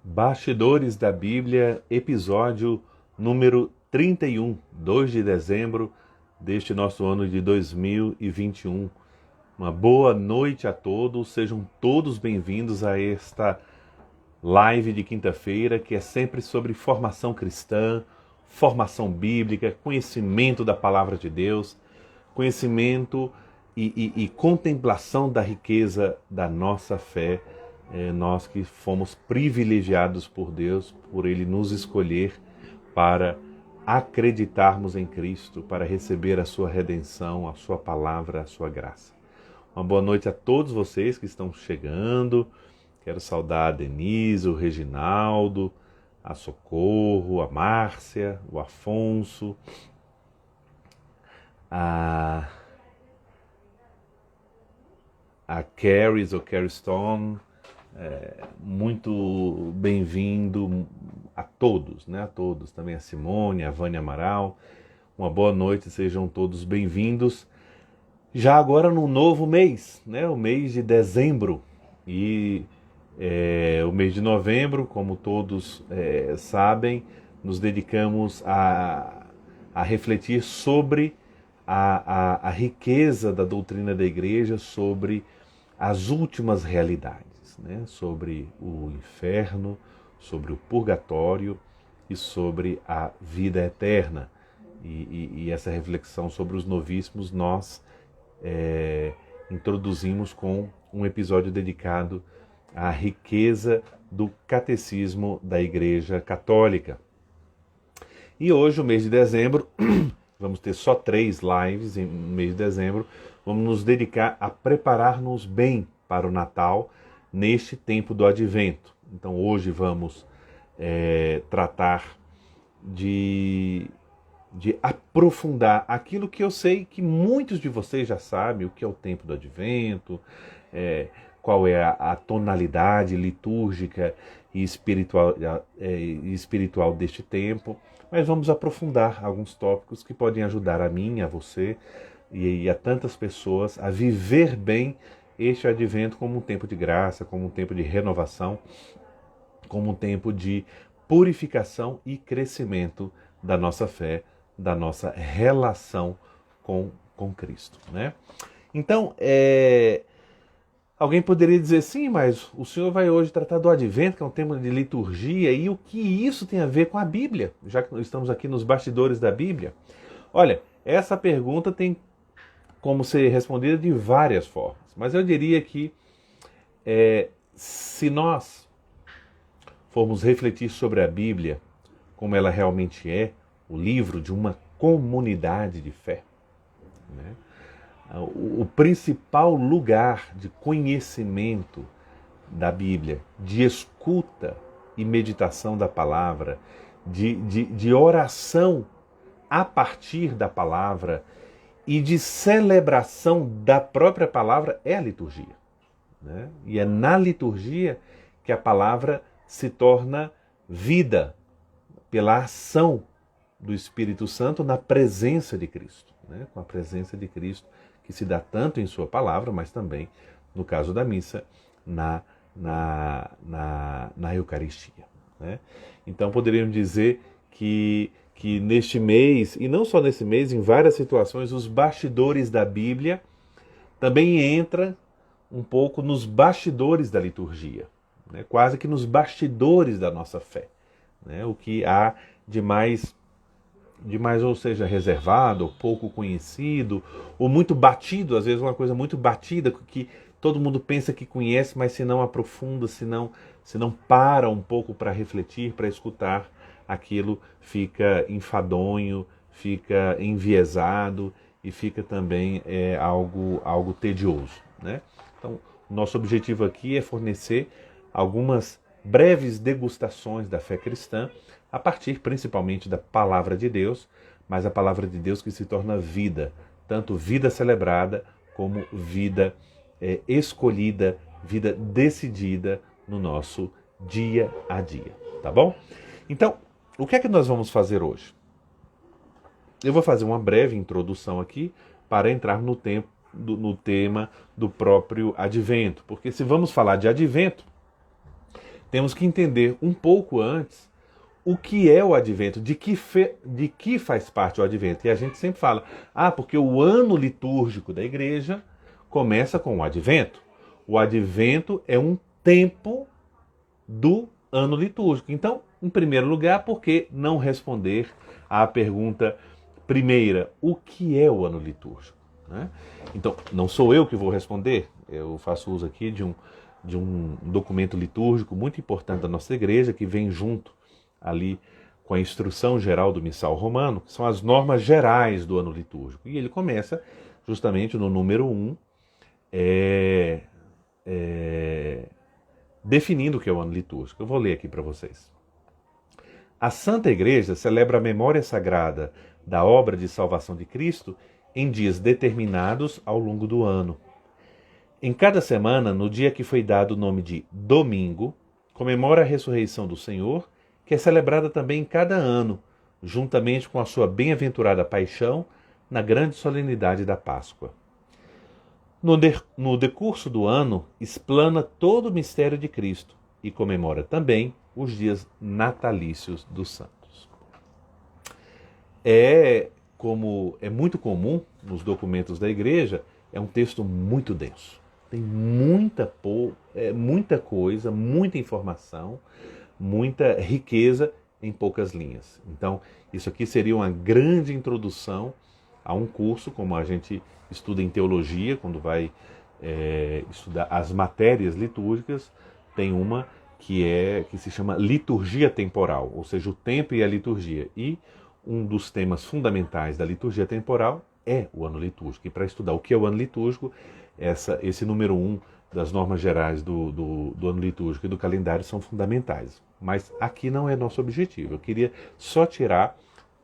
Bastidores da Bíblia, episódio número 31, 2 de dezembro deste nosso ano de 2021. Uma boa noite a todos, sejam todos bem-vindos a esta live de quinta-feira, que é sempre sobre formação cristã, formação bíblica, conhecimento da palavra de Deus, conhecimento e contemplação da riqueza da nossa fé. Nós que fomos privilegiados por Deus, por Ele nos escolher para acreditarmos em Cristo, para receber a sua redenção, a sua palavra, a sua graça. Uma boa noite a todos vocês que estão chegando. Quero saudar a Denise, o Reginaldo, a Socorro, a Márcia, o Afonso, a Caris, ou Carrie Stone. Muito bem-vindo a todos, né? A todos, também a Simone, a Vânia Amaral. Uma boa noite, sejam todos bem-vindos. Já agora no novo mês, né? O mês de dezembro. E o mês de novembro, como todos sabem, nos dedicamos a refletir sobre a riqueza da doutrina da igreja, sobre as últimas realidades. Né, sobre o inferno, sobre o purgatório e sobre a vida eterna. E essa reflexão sobre os novíssimos nós introduzimos com um episódio dedicado à riqueza do catecismo da Igreja Católica. E hoje, o mês de dezembro, vamos ter só 3 lives no mês de dezembro, vamos nos dedicar a preparar-nos bem para o Natal, neste tempo do Advento. Então hoje vamos tratar de aprofundar aquilo que eu sei que muitos de vocês já sabem, o que é o tempo do Advento, qual é a tonalidade litúrgica e espiritual deste tempo, mas vamos aprofundar alguns tópicos que podem ajudar a mim, a você e a tantas pessoas a viver bem este advento como um tempo de graça, como um tempo de renovação, como um tempo de purificação e crescimento da nossa fé, da nossa relação com Cristo. Né? Então, alguém poderia dizer, sim, mas o senhor vai hoje tratar do advento, que é um tema de liturgia, e o que isso tem a ver com a Bíblia, já que nós estamos aqui nos bastidores da Bíblia? Olha, essa pergunta tem como ser respondida de várias formas. Mas eu diria que se nós formos refletir sobre a Bíblia, como ela realmente é, o livro de uma comunidade de fé, né? O principal lugar de conhecimento da Bíblia, de escuta e meditação da palavra, de oração a partir da palavra, e de celebração da própria palavra é a liturgia. Né? E é na liturgia que a palavra se torna vida, pela ação do Espírito Santo na presença de Cristo. Né? Com a presença de Cristo que se dá tanto em sua palavra, mas também, no caso da missa, na Eucaristia. Né? Então poderíamos dizer que neste mês, e não só nesse mês, em várias situações, os bastidores da Bíblia também entra um pouco nos bastidores da liturgia, né? Quase que nos bastidores da nossa fé. Né? O que há de mais, ou seja, reservado, ou pouco conhecido, ou muito batido, às vezes uma coisa muito batida, que todo mundo pensa que conhece, mas se não aprofunda, se não para um pouco para refletir, para escutar, aquilo fica enfadonho, fica enviesado e fica também algo tedioso. Né? Então, o nosso objetivo aqui é fornecer algumas breves degustações da fé cristã, a partir principalmente da palavra de Deus, mas a palavra de Deus que se torna vida, tanto vida celebrada como vida escolhida, vida decidida no nosso dia a dia. Tá bom? Então, o que é que nós vamos fazer hoje? Eu vou fazer uma breve introdução aqui para entrar no tema do próprio advento. Porque se vamos falar de advento, temos que entender um pouco antes o que é o advento, de que faz parte o advento. E a gente sempre fala, porque o ano litúrgico da igreja começa com o advento. O advento é um tempo do ano litúrgico. Então, em primeiro lugar, por que não responder à pergunta primeira, o que é o ano litúrgico? Né? Então, não sou eu que vou responder, eu faço uso aqui de um documento litúrgico muito importante da nossa igreja, que vem junto ali com a instrução geral do missal romano, que são as normas gerais do ano litúrgico. E ele começa justamente no número 1, definindo o que é o ano litúrgico. Eu vou ler aqui para vocês. A Santa Igreja celebra a memória sagrada da obra de salvação de Cristo em dias determinados ao longo do ano. Em cada semana, no dia que foi dado o nome de domingo, comemora a ressurreição do Senhor, que é celebrada também em cada ano, juntamente com a sua bem-aventurada paixão, na grande solenidade da Páscoa. No decurso do ano, explana todo o mistério de Cristo e comemora também os dias natalícios dos santos. Como é muito comum nos documentos da igreja, é um texto muito denso. Tem muita coisa, muita informação, muita riqueza em poucas linhas. Então, isso aqui seria uma grande introdução a um curso, como a gente estuda em teologia, quando vai estudar as matérias litúrgicas, tem uma que se chama liturgia temporal, ou seja, o tempo e a liturgia. E um dos temas fundamentais da liturgia temporal é o ano litúrgico. E para estudar o que é o ano litúrgico, esse número 1 das normas gerais do ano litúrgico e do calendário são fundamentais. Mas aqui não é nosso objetivo. Eu queria só tirar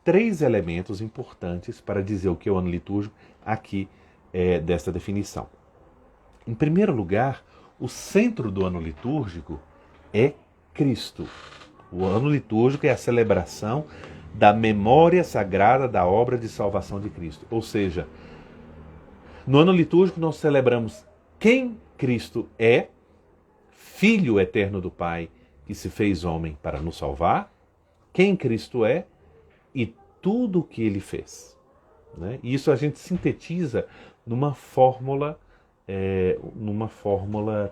3 elementos importantes para dizer o que é o ano litúrgico aqui desta definição. Em primeiro lugar, o centro do ano litúrgico é Cristo. O ano litúrgico é a celebração da memória sagrada da obra de salvação de Cristo. Ou seja, no ano litúrgico nós celebramos quem Cristo é, Filho eterno do Pai, que se fez homem para nos salvar, quem Cristo é e tudo o que ele fez. Né? E isso a gente sintetiza numa fórmula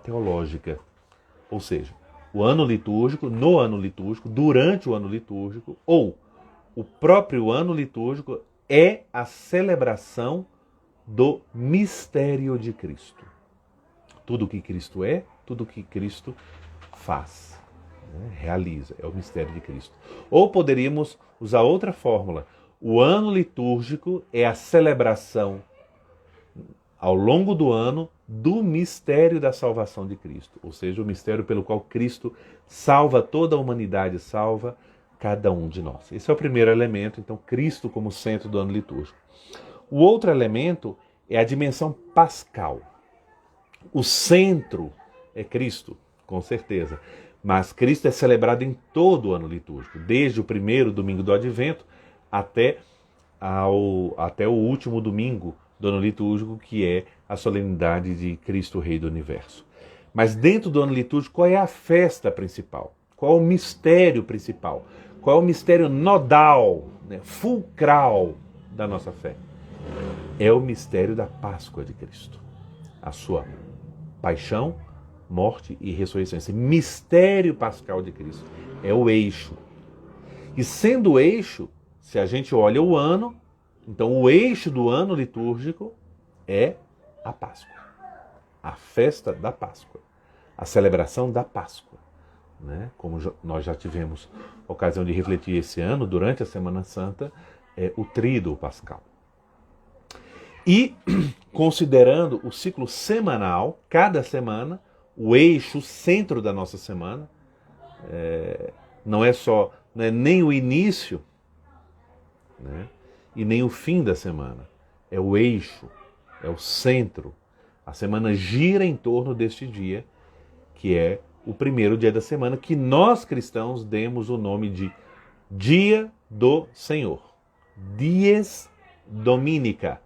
teológica. Ou seja, o ano litúrgico, no ano litúrgico, durante o ano litúrgico, ou o próprio ano litúrgico é a celebração do mistério de Cristo. Tudo o que Cristo é, tudo o que Cristo faz, realiza, é o mistério de Cristo. Ou poderíamos usar outra fórmula. O ano litúrgico é a celebração ao longo do ano do mistério da salvação de Cristo, ou seja, o mistério pelo qual Cristo salva toda a humanidade, salva cada um de nós. Esse é o primeiro elemento, então Cristo como centro do ano litúrgico. O outro elemento é a dimensão pascal. O centro é Cristo, com certeza, mas Cristo é celebrado em todo o ano litúrgico, desde o primeiro domingo do Advento até o último domingo do ano litúrgico, que é a solenidade de Cristo Rei do Universo. Mas dentro do ano litúrgico, qual é a festa principal? Qual é o mistério principal? Qual é o mistério nodal, fulcral da nossa fé? É o mistério da Páscoa de Cristo. A sua paixão, morte e ressurreição. Esse mistério pascal de Cristo é o eixo. E sendo o eixo, se a gente olha o ano, então o eixo do ano litúrgico é a Páscoa. A festa da Páscoa. A celebração da Páscoa. Né? Como nós já tivemos ocasião de refletir esse ano, durante a Semana Santa, o tríduo pascal. E, considerando o ciclo semanal, cada semana, o eixo, o centro da nossa semana, não é nem o início, né, e nem o fim da semana. É o eixo, é o centro. A semana gira em torno deste dia, que é o primeiro dia da semana, que nós cristãos demos o nome de Dia do Senhor. Dies Dominica.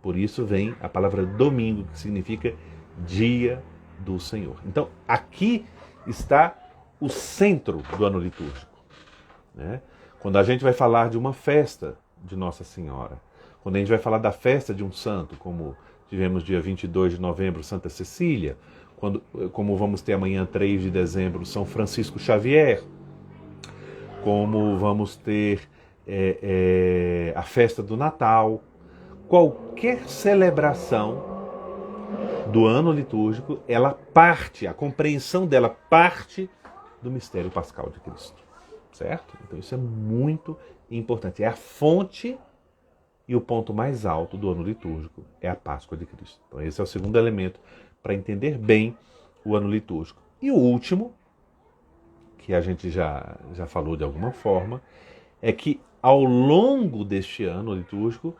Por isso vem a palavra domingo, que significa Dia do Senhor. Então, aqui está o centro do ano litúrgico, né? Quando a gente vai falar de uma festa de Nossa Senhora, quando a gente vai falar da festa de um santo, como tivemos dia 22 de novembro, Santa Cecília, como vamos ter amanhã, 3 de dezembro, São Francisco Xavier, como vamos ter a festa do Natal, qualquer celebração do ano litúrgico, a compreensão dela parte do mistério pascal de Cristo, certo? Então isso é muito importante, é a fonte e o ponto mais alto do ano litúrgico, é a Páscoa de Cristo. Então esse é o segundo elemento para entender bem o ano litúrgico. E o último, que a gente já falou de alguma forma, é que ao longo deste ano litúrgico,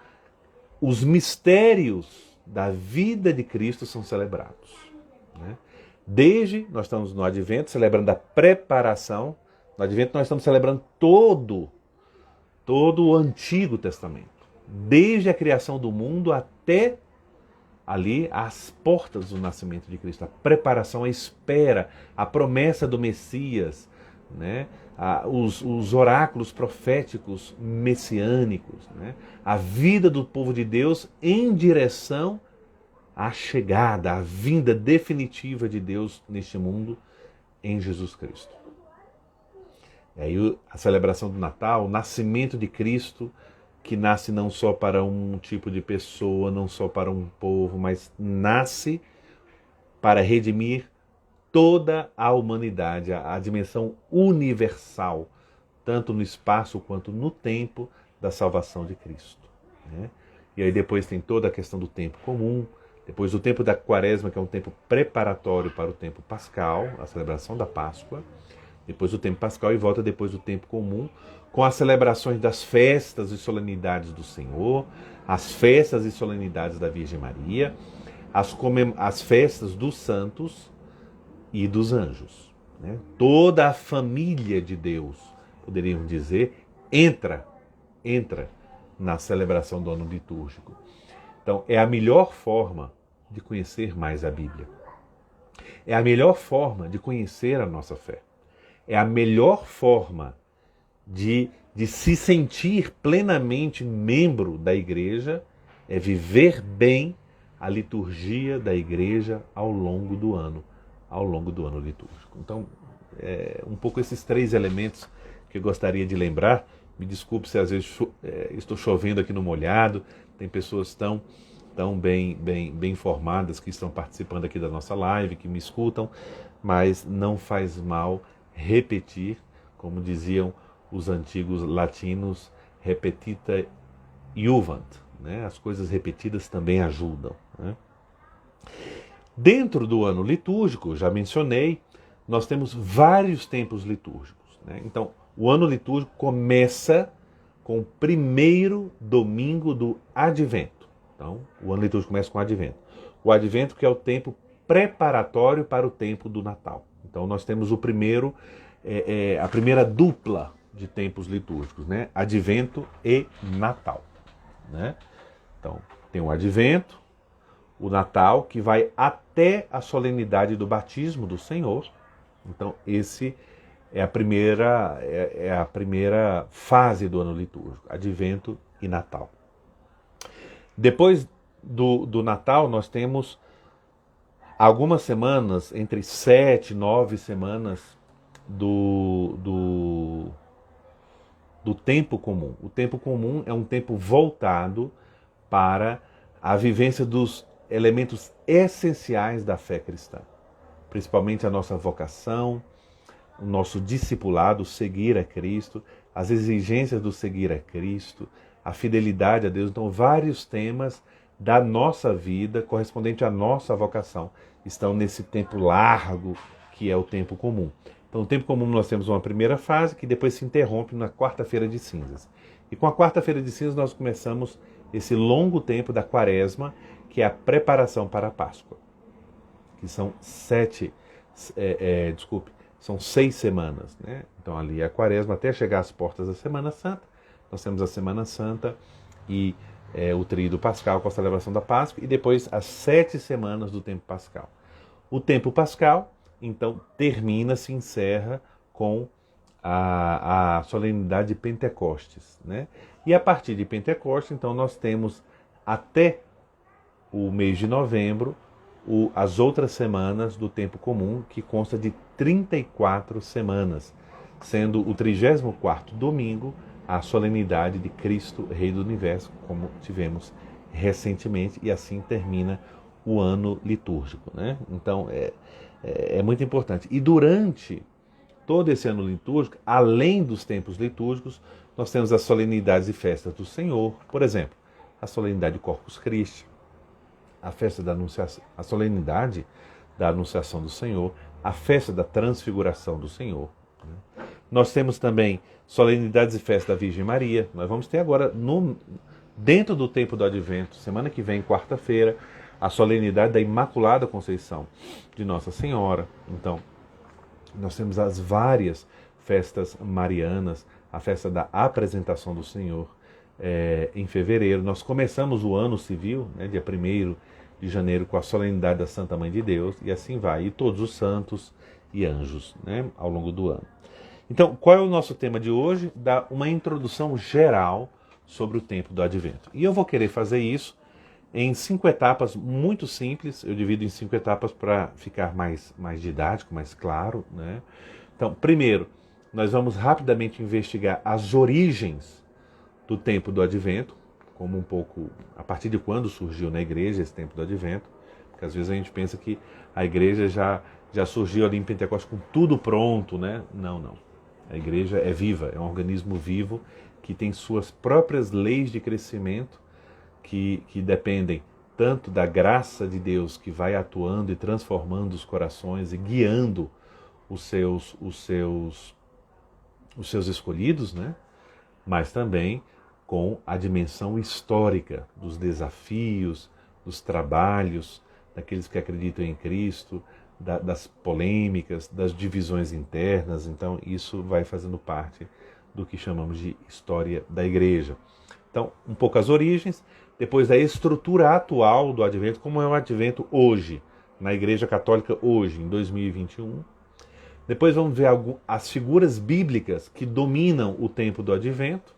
os mistérios da vida de Cristo são celebrados, né? Nós estamos no Advento, celebrando a preparação. No Advento nós estamos celebrando todo o Antigo Testamento, desde a criação do mundo até ali as portas do nascimento de Cristo, a preparação, a espera, a promessa do Messias, né? Os oráculos proféticos messiânicos, né? A vida do povo de Deus em direção à chegada, à vinda definitiva de Deus neste mundo em Jesus Cristo. E aí a celebração do Natal, o nascimento de Cristo, que nasce não só para um tipo de pessoa, não só para um povo, mas nasce para redimir toda a humanidade, a dimensão universal, tanto no espaço quanto no tempo da salvação de Cristo, né? E aí depois tem toda a questão do tempo comum, depois o tempo da Quaresma, que é um tempo preparatório para o tempo pascal, a celebração da Páscoa, depois o tempo pascal e volta depois do tempo comum, com as celebrações das festas e solenidades do Senhor, as festas e solenidades da Virgem Maria, as festas dos santos e dos anjos, né? Toda a família de Deus, poderíamos dizer, entra na celebração do ano litúrgico. Então, é a melhor forma de conhecer mais a Bíblia. É a melhor forma de conhecer a nossa fé. É a melhor forma de se sentir plenamente membro da igreja, é viver bem a liturgia da igreja ao longo do ano litúrgico. Então, um pouco esses três elementos que eu gostaria de lembrar. Me desculpe se às vezes estou chovendo aqui no molhado, tem pessoas tão bem informadas que estão participando aqui da nossa live, que me escutam, mas não faz mal repetir, como diziam os antigos latinos, repetita iuvant, né? As coisas repetidas também ajudam, né? Dentro do ano litúrgico, já mencionei, nós temos vários tempos litúrgicos, né? Então, o ano litúrgico começa com o primeiro domingo do Advento. Então, o ano litúrgico começa com o Advento. O Advento que é o tempo preparatório para o tempo do Natal. Então, nós temos a primeira dupla de tempos litúrgicos, né? Advento e Natal, né? Então, tem o Advento, o Natal, que vai até a solenidade do batismo do Senhor. Então, esse é a primeira fase do ano litúrgico, Advento e Natal. Depois do Natal, nós temos algumas semanas, entre 7 e 9 semanas do tempo comum. O tempo comum é um tempo voltado para a vivência dos elementos essenciais da fé cristã, principalmente a nossa vocação, o nosso discipulado, seguir a Cristo, as exigências do seguir a Cristo, a fidelidade a Deus. Então, vários temas da nossa vida, correspondente à nossa vocação, estão nesse tempo largo que é o tempo comum. Então, no tempo comum nós temos uma primeira fase que depois se interrompe na quarta-feira de cinzas. E com a quarta-feira de cinzas nós começamos esse longo tempo da Quaresma, que é a preparação para a Páscoa, que são 6 semanas, né? Então ali é a Quaresma até chegar às portas da Semana Santa. Nós temos a Semana Santa e o Tríduo Pascal com a celebração da Páscoa, e depois as 7 semanas do tempo pascal. O tempo pascal, então, se encerra com a solenidade de Pentecostes, né? E a partir de Pentecostes, então, nós temos até o mês de novembro as outras semanas do tempo comum, que consta de 34 semanas, sendo o 34º domingo a solenidade de Cristo, Rei do Universo, como tivemos recentemente, e assim termina o ano litúrgico, né? Então, é muito importante. E durante todo esse ano litúrgico, além dos tempos litúrgicos, nós temos as solenidades e festas do Senhor, por exemplo, a solenidade de Corpus Christi, a festa da Anunciação, a solenidade da Anunciação do Senhor, a festa da Transfiguração do Senhor. Nós temos também solenidades e festas da Virgem Maria. Nós vamos ter agora, dentro do tempo do Advento, semana que vem, quarta-feira, a solenidade da Imaculada Conceição de Nossa Senhora. Então, nós temos as várias festas marianas, a festa da Apresentação do Senhor em fevereiro. Nós começamos o ano civil, né, dia 1º de janeiro, com a solenidade da Santa Mãe de Deus, e assim vai, e todos os santos e anjos, né, ao longo do ano. Então, qual é o nosso tema de hoje? Dar uma introdução geral sobre o tempo do Advento. E eu vou querer fazer isso em 5 etapas muito simples. Eu divido em 5 etapas para ficar mais didático, mais claro, né? Então, primeiro, nós vamos rapidamente investigar as origens do tempo do Advento, como um pouco a partir de quando surgiu na igreja esse tempo do Advento, porque às vezes a gente pensa que a igreja já surgiu ali em Pentecostes com tudo pronto, né? Não. A igreja é viva, é um organismo vivo que tem suas próprias leis de crescimento que dependem tanto da graça de Deus que vai atuando e transformando os corações e guiando os seus escolhidos, né? Mas também com a dimensão histórica dos desafios, dos trabalhos, daqueles que acreditam em Cristo, das polêmicas, das divisões internas. Então, isso vai fazendo parte do que chamamos de história da igreja. Então, um pouco as origens, depois a estrutura atual do Advento, como é o Advento hoje, na Igreja Católica hoje, em 2021. Depois vamos ver as figuras bíblicas que dominam o tempo do Advento.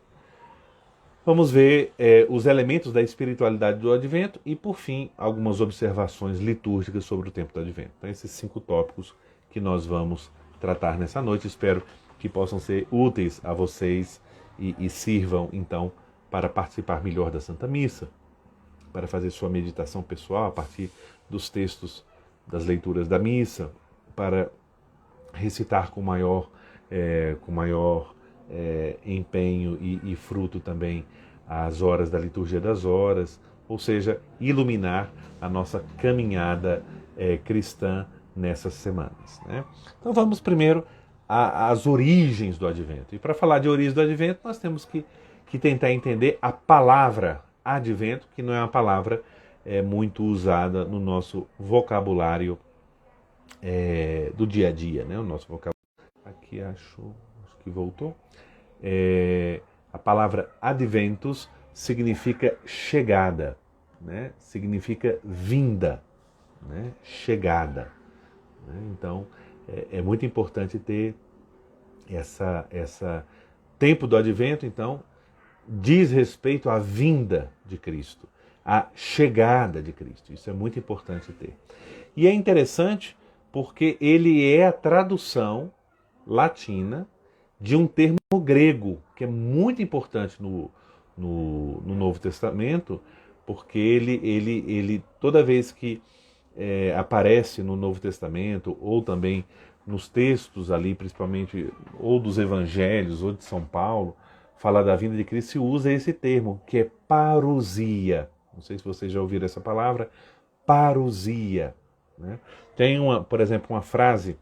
Vamos ver os elementos da espiritualidade do Advento e, por fim, algumas observações litúrgicas sobre o tempo do Advento. Então, esses 5 tópicos que nós vamos tratar nessa noite. Espero que possam ser úteis a vocês e sirvam, então, para participar melhor da Santa Missa, para fazer sua meditação pessoal a partir dos textos das leituras da missa, para recitar com maior empenho e fruto também as horas da liturgia das horas, ou seja, iluminar a nossa caminhada cristã nessas semanas, né? Então vamos primeiro às origens do Advento. E para falar de origens do Advento, nós temos que tentar entender a palavra Advento, que não é uma palavra muito usada no nosso vocabulário do dia a dia, né? O nosso vocabulário. Aqui acho que voltou. A palavra adventus significa chegada, né? Significa vinda, né? Chegada, né? Então é muito importante ter essa tempo do Advento. Então diz respeito à vinda de Cristo, à chegada de Cristo. Isso é muito importante ter. E é interessante porque ele é a tradução latina de um termo grego, que é muito importante no Novo Testamento, porque ele toda vez que aparece no Novo Testamento, ou também nos textos ali, principalmente, ou dos Evangelhos, ou de São Paulo, fala da vinda de Cristo, se usa esse termo, que é parousia. Não sei se vocês já ouviram essa palavra, parousia, né? Tem, por exemplo, uma frase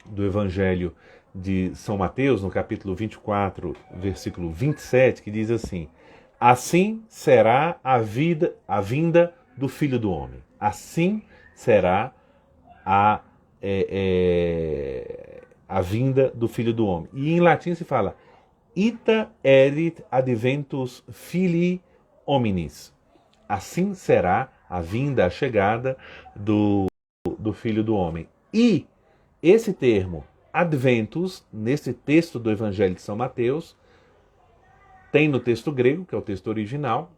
do Evangelho de São Mateus, no capítulo 24, versículo 27, que diz assim: assim será a vinda do Filho do Homem. Assim será a vinda do Filho do Homem. E em latim se fala ita erit adventus filii hominis. Assim será a vinda, a chegada do Filho do Homem. E esse termo adventus, nesse texto do Evangelho de São Mateus, tem no texto grego, que é o texto original,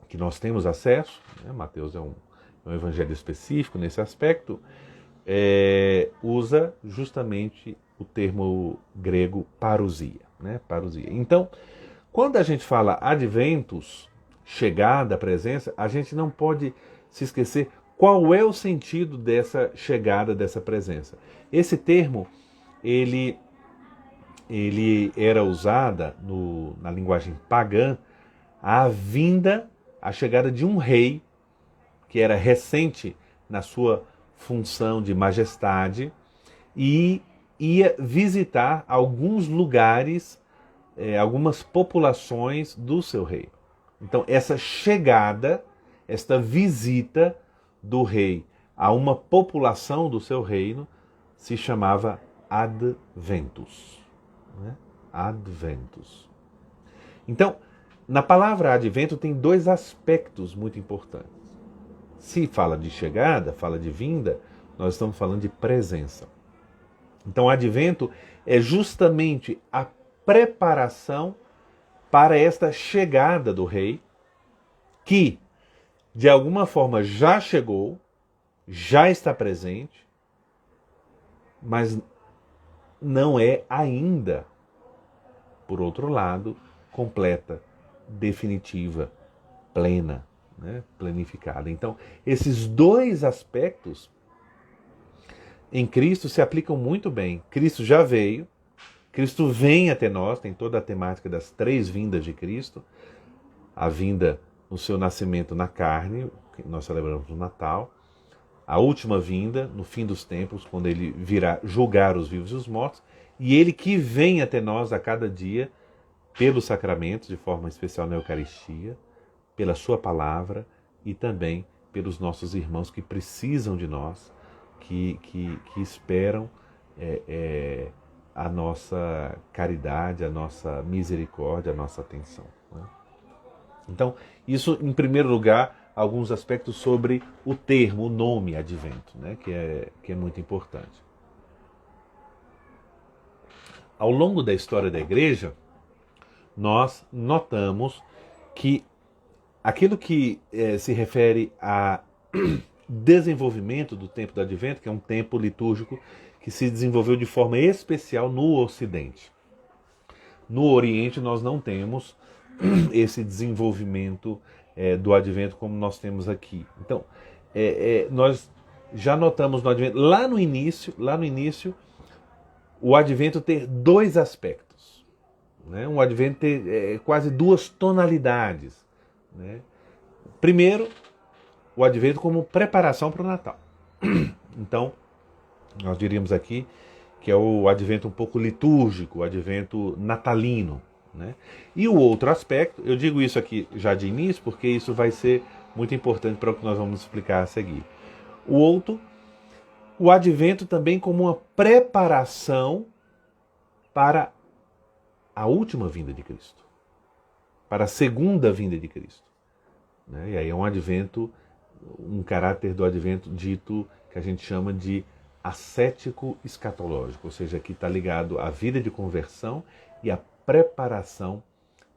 que nós temos acesso, né? Mateus é um evangelho específico nesse aspecto, usa justamente o termo grego parousia, né? Parousia. Então, quando a gente fala adventus, chegada, presença, a gente não pode se esquecer qual é o sentido dessa chegada, dessa presença. Esse termo, ele era usada na linguagem pagã, a vinda, a chegada de um rei, que era recente na sua função de majestade, e ia visitar alguns lugares, algumas populações do seu reino. Então, essa chegada, esta visita do rei a uma população do seu reino se chamava adventus. Né? Adventus. Então, na palavra advento tem dois aspectos muito importantes. Se fala de chegada, fala de vinda, nós estamos falando de presença. Então, advento é justamente a preparação para esta chegada do rei, que de alguma forma já chegou, já está presente, mas não é ainda, por outro lado, completa, definitiva, plena, né? Planificada. Então, esses dois aspectos em Cristo se aplicam muito bem. Cristo já veio, Cristo vem até nós, tem toda a temática das três vindas de Cristo, a vinda no seu nascimento na carne, que nós celebramos no Natal, a última vinda no fim dos tempos, quando ele virá julgar os vivos e os mortos, e ele que vem até nós a cada dia pelos sacramentos, de forma especial na Eucaristia, pela sua palavra e também pelos nossos irmãos que precisam de nós, que esperam a nossa caridade, a nossa misericórdia, a nossa atenção. Né? Então, isso, em primeiro lugar, alguns aspectos sobre o termo, o nome advento, né? que é muito importante. Ao longo da história da Igreja, nós notamos que aquilo que se refere a desenvolvimento do tempo do Advento, que é um tempo litúrgico que se desenvolveu de forma especial no Ocidente. No Oriente nós não temos esse desenvolvimento do Advento como nós temos aqui. Então, nós já notamos no Advento, lá no início, o Advento ter dois aspectos. Né? Um Advento ter quase duas tonalidades. Né? Primeiro, o Advento como preparação para o Natal. Então, nós diríamos aqui que é o Advento um pouco litúrgico, o Advento natalino. Né? E o outro aspecto, eu digo isso aqui já de início, porque isso vai ser muito importante para o que nós vamos explicar a seguir. O Advento também como uma preparação para a última vinda de Cristo, para a segunda vinda de Cristo. Né? E aí é um Advento, um caráter do Advento dito, que a gente chama de ascético escatológico, ou seja, que está ligado à vida de conversão e à preparação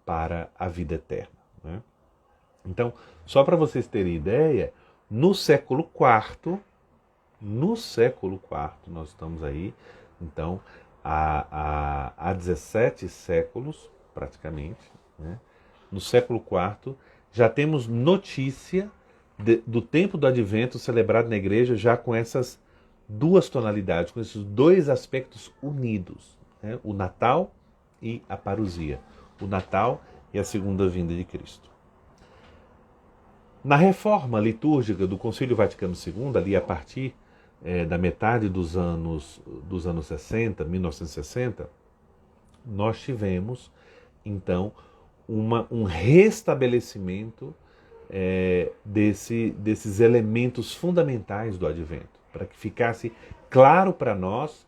para a vida eterna. Né? Então, só para vocês terem ideia, no século IV, nós estamos aí, então, há 17 séculos, praticamente, né? No século IV, já temos notícia do tempo do Advento celebrado na igreja já com essas duas tonalidades, com esses dois aspectos unidos, né? O Natal e a parousia. O Natal e a segunda vinda de Cristo. Na reforma litúrgica do Concílio Vaticano II, ali a partir da metade dos anos 60, 1960, nós tivemos, então, um restabelecimento desses elementos fundamentais do Advento, para que ficasse claro para nós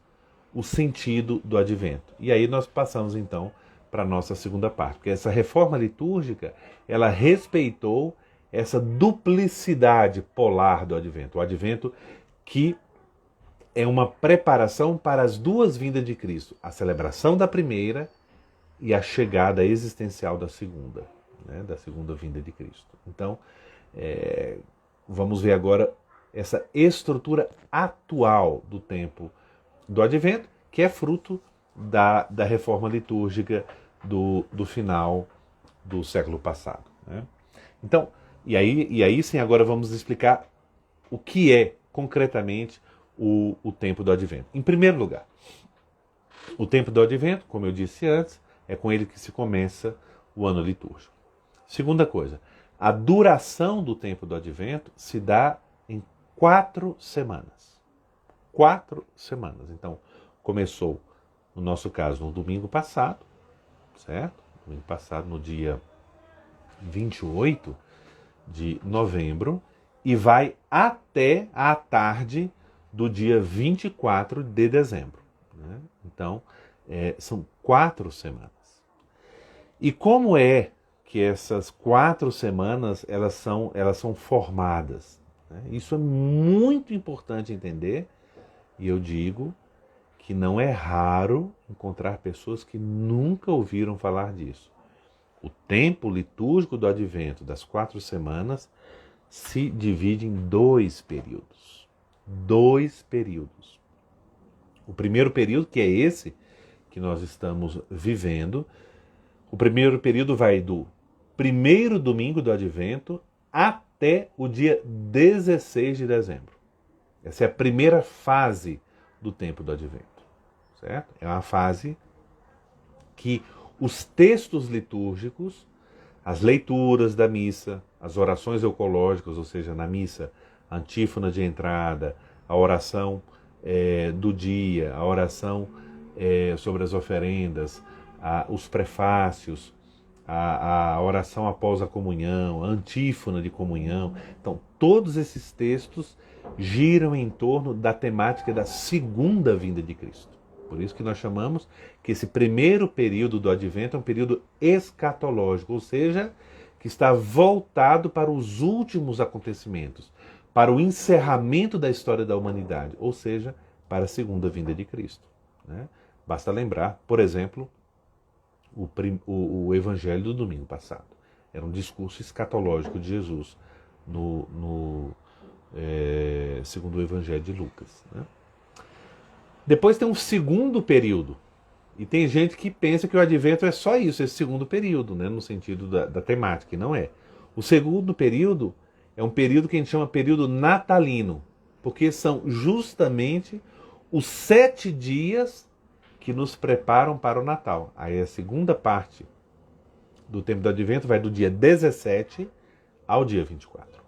o sentido do Advento. E aí nós passamos, então, para a nossa segunda parte, porque essa reforma litúrgica, ela respeitou essa duplicidade polar do Advento. O Advento que é uma preparação para as duas vindas de Cristo, a celebração da primeira e a chegada existencial da segunda, né, da segunda vinda de Cristo. Então, vamos ver agora essa estrutura atual do tempo do Advento, que é fruto da reforma litúrgica do final do século passado, né? Então, e aí sim, agora vamos explicar o que é concretamente o tempo do Advento. Em primeiro lugar, o tempo do Advento, como eu disse antes, é com ele que se começa o ano litúrgico. Segunda coisa, a duração do tempo do Advento se dá em 4 semanas. 4 semanas. Então, começou, no nosso caso, no domingo passado, certo? Domingo passado, no dia 28 de novembro, e vai até a tarde do dia 24 de dezembro, né? Então, são 4 semanas. E como é que essas 4 semanas elas são formadas, né? Isso é muito importante entender, e eu digo que não é raro encontrar pessoas que nunca ouviram falar disso. O tempo litúrgico do Advento, das 4 semanas, se divide em 2 períodos. 2 períodos. O primeiro período, que é esse que nós estamos vivendo, o primeiro período vai do primeiro domingo do Advento até o dia 16 de dezembro. Essa é a primeira fase do tempo do Advento, certo? É uma fase que os textos litúrgicos, as leituras da missa, as orações eucológicas, ou seja, na missa, a antífona de entrada, a oração do dia, a oração sobre as oferendas, os prefácios, a oração após a comunhão, a antífona de comunhão. Então, todos esses textos giram em torno da temática da segunda vinda de Cristo. Por isso que nós chamamos que esse primeiro período do Advento é um período escatológico, ou seja, que está voltado para os últimos acontecimentos, para o encerramento da história da humanidade, ou seja, para a segunda vinda de Cristo, né? Basta lembrar, por exemplo, o Evangelho do domingo passado. Era um discurso escatológico de Jesus, segundo o Evangelho de Lucas, né? Depois tem um segundo período. E tem gente que pensa que o Advento é só isso, esse segundo período, né, no sentido da temática, e não é. O segundo período é um período que a gente chama período natalino, porque são justamente os 7 dias que nos preparam para o Natal. Aí a segunda parte do tempo do Advento vai do dia 17 ao dia 24.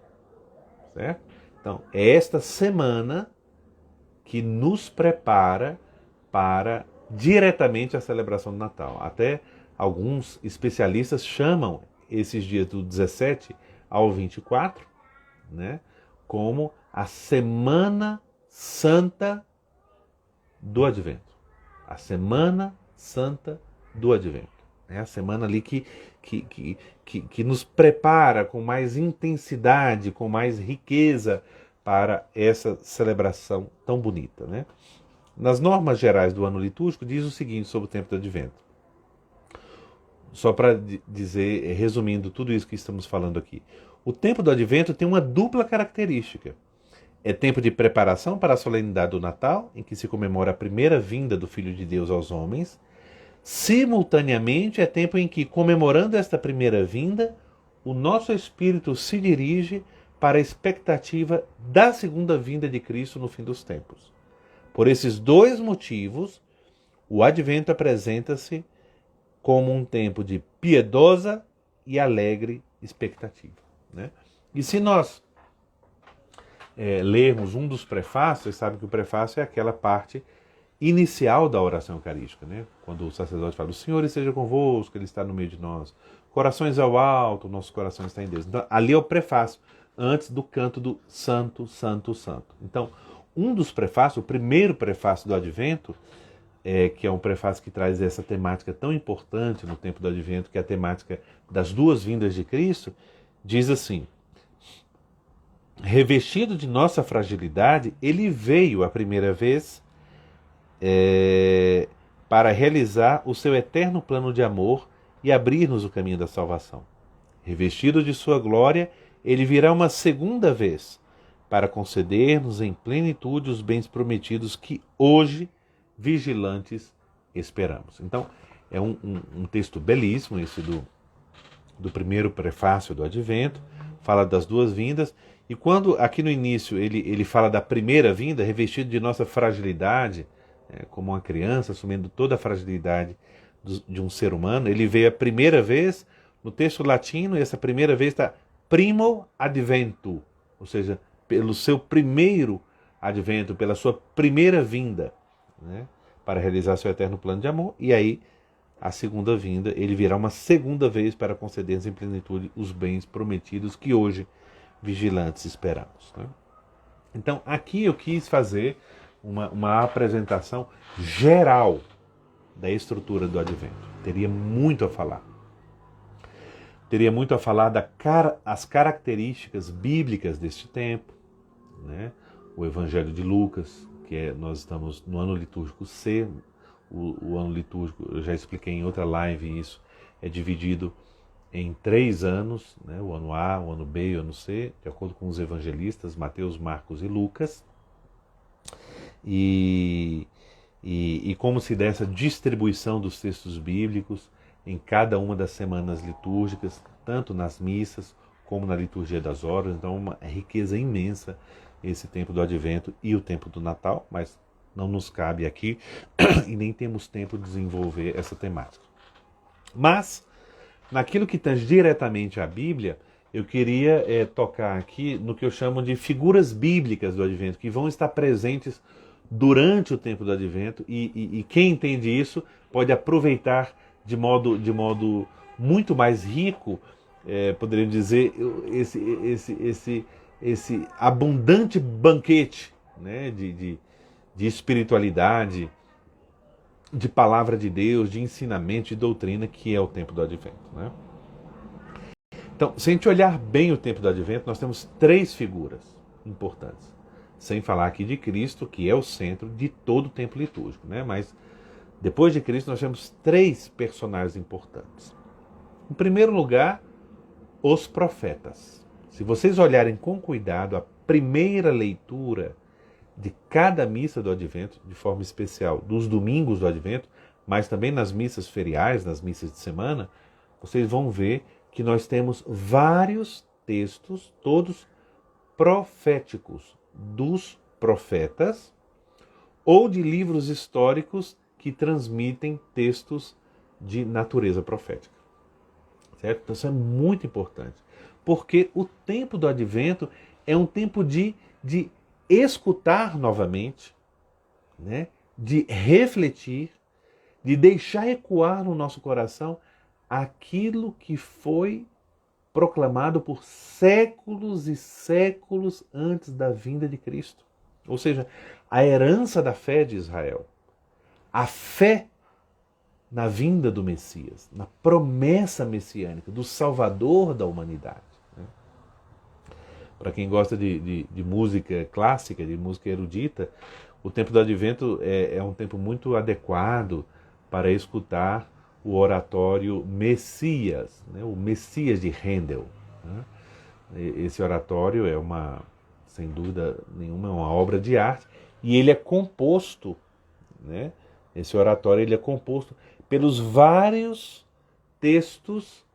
Certo? Então, é esta semana que nos prepara para diretamente a celebração do Natal. Até alguns especialistas chamam esses dias do 17 ao 24, né, como a Semana Santa do Advento. A Semana Santa do Advento. É a semana ali que nos prepara com mais intensidade, com mais riqueza para essa celebração tão bonita, né? Nas normas gerais do ano litúrgico diz o seguinte sobre o tempo do Advento. Só para dizer, resumindo tudo isso que estamos falando aqui. O tempo do Advento tem uma dupla característica. É tempo de preparação para a solenidade do Natal, em que se comemora a primeira vinda do Filho de Deus aos homens. Simultaneamente, é tempo em que, comemorando esta primeira vinda, o nosso espírito se dirige para a expectativa da segunda vinda de Cristo no fim dos tempos. Por esses 2 motivos, o Advento apresenta-se como um tempo de piedosa e alegre expectativa, né? E se nós lermos um dos prefácios, você sabe que o prefácio é aquela parte inicial da oração eucarística, né? Quando o sacerdote fala, o Senhor esteja convosco, Ele está no meio de nós. Corações ao alto, nosso coração está em Deus. Então, ali é o prefácio, antes do canto do Santo, Santo, Santo. Então, um dos prefácios, o primeiro prefácio do Advento, que é um prefácio que traz essa temática tão importante no tempo do Advento, que é a temática das 2 vindas de Cristo, diz assim: revestido de nossa fragilidade, ele veio a primeira vez para realizar o seu eterno plano de amor e abrir-nos o caminho da salvação. Revestido de sua glória, ele virá uma segunda vez para conceder-nos em plenitude os bens prometidos que hoje, vigilantes, esperamos. Então, é um texto belíssimo, esse do primeiro prefácio do Advento, fala das duas vindas, e quando aqui no início ele fala da primeira vinda, revestido de nossa fragilidade, como uma criança, assumindo toda a fragilidade de um ser humano, ele veio a primeira vez, no texto latino, e essa primeira vez está primo advento, ou seja, pelo seu primeiro advento, pela sua primeira vinda, né, para realizar seu eterno plano de amor, e aí a segunda vinda, ele virá uma segunda vez para conceder-nos em plenitude os bens prometidos que hoje, vigilantes, esperamos. Né? Então, aqui eu quis fazer uma apresentação geral da estrutura do Advento. Teria muito a falar. Teria muito a falar das características bíblicas deste tempo, né? O Evangelho de Lucas, nós estamos no ano litúrgico C. O ano litúrgico, eu já expliquei em outra live isso, é dividido em 3 anos, né? O ano A, o ano B e o ano C, de acordo com os evangelistas, Mateus, Marcos e Lucas. E como se dá essa distribuição dos textos bíblicos em cada uma das semanas litúrgicas, tanto nas missas como na liturgia das horas. Então, uma riqueza imensa esse tempo do Advento e o tempo do Natal, mas não nos cabe aqui e nem temos tempo de desenvolver essa temática. Mas, naquilo que tange diretamente à Bíblia, eu queria tocar aqui no que eu chamo de figuras bíblicas do Advento, que vão estar presentes durante o tempo do Advento, e quem entende isso pode aproveitar de modo muito mais rico, poderíamos dizer, esse abundante banquete, né, de espiritualidade, de palavra de Deus, de ensinamento, de doutrina, que é o tempo do Advento. Né? Então, se a gente olhar bem o tempo do Advento, nós temos 3 figuras importantes. Sem falar aqui de Cristo, que é o centro de todo o tempo litúrgico. Né? Mas, depois de Cristo, nós temos 3 personagens importantes. Em primeiro lugar, os profetas. Se vocês olharem com cuidado a primeira leitura de cada missa do Advento, de forma especial dos domingos do Advento, mas também nas missas feriais, nas missas de semana, vocês vão ver que nós temos vários textos, todos proféticos, dos profetas, ou de livros históricos que transmitem textos de natureza profética. Certo? Então isso é muito importante, porque o tempo do Advento é um tempo de escutar novamente, né? De refletir, de deixar ecoar no nosso coração aquilo que foi proclamado por séculos e séculos antes da vinda de Cristo. Ou seja, a herança da fé de Israel, a fé na vinda do Messias, na promessa messiânica, do Salvador da humanidade. Né? Para quem gosta de música clássica, de música erudita, o tempo do Advento é um tempo muito adequado para escutar o oratório Messias, né? O Messias de Handel. Né? Esse oratório sem dúvida nenhuma, é uma obra de arte, e ele é composto, né? Esse oratório ele é composto pelos vários textos